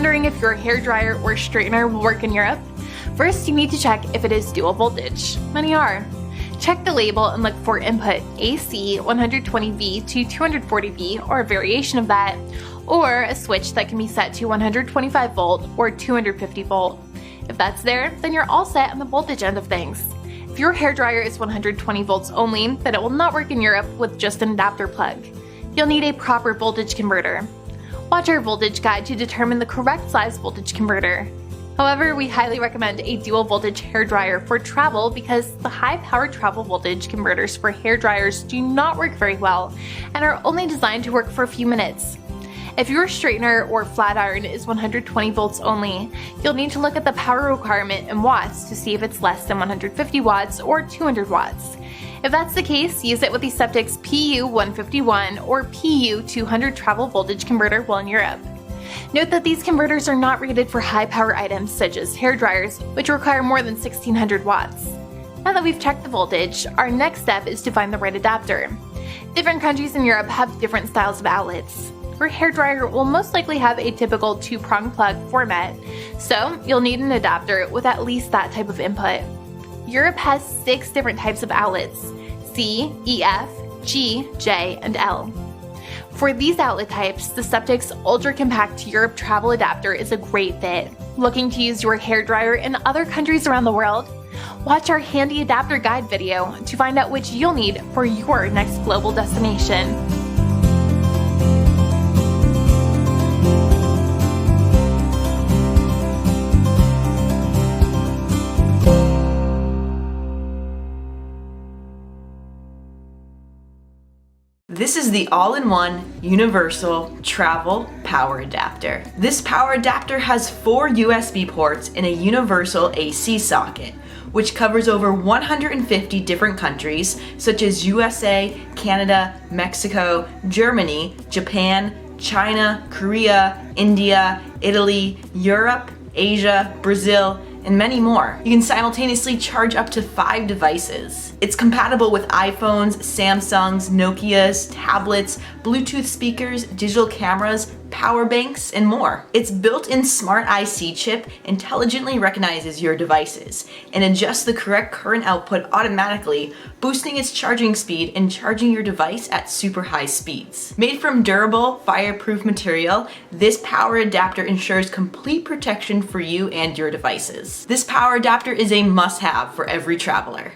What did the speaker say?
wondering if your hairdryer or straightener will work in Europe? First, you need to check if it is dual voltage. Many are. Check the label and look for input AC 120V to 240V or a variation of that, or a switch that can be set to 125 volt or 250 volt. If that's there, then you're all set on the voltage end of things. If your hairdryer is 120 volts only, then it will not work in Europe with just an adapter plug. You'll need a proper voltage converter. Watch our voltage guide to determine the correct size voltage converter. However, we highly recommend a dual voltage hairdryer for travel because the high power travel voltage converters for hairdryers do not work very well and are only designed to work for a few minutes. If your straightener or flat iron is 120 volts only, you'll need to look at the power requirement in watts to see if it's less than 150 watts or 200 watts. If that's the case, use it with the Septic's PU151 or PU200 travel voltage converter while in Europe. Note that these converters are not rated for high power items such as hairdryers, which require more than 1600 watts. Now that we've checked the voltage, our next step is to find the right adapter. Different countries in Europe have different styles of outlets. Your hairdryer will most likely have a typical 2-prong plug format, so you'll need an adapter with at least that type of input. Europe has 6 different types of outlets: C, E, F, G, J, and L. For these outlet types, the Septic's Ultra Compact Europe Travel Adapter is a great fit. Looking to use your hairdryer in other countries around the world? Watch our handy adapter guide video to find out which you'll need for your next global destination. This is the all-in-one universal travel power adapter. This power adapter has 4 USB ports and a universal AC socket, which covers over 150 different countries such as USA, Canada, Mexico, Germany, Japan, China, Korea, India, Italy, Europe, Asia, Brazil, and many more. You can simultaneously charge up to 5 devices. It's compatible with iPhones, Samsungs, Nokias, tablets, Bluetooth speakers, digital cameras, power banks, and more. Its built-in smart IC chip intelligently recognizes your devices and adjusts the correct current output automatically, boosting its charging speed and charging your device at super high speeds. Made from durable, fireproof material, this power adapter ensures complete protection for you and your devices. This power adapter is a must-have for every traveler.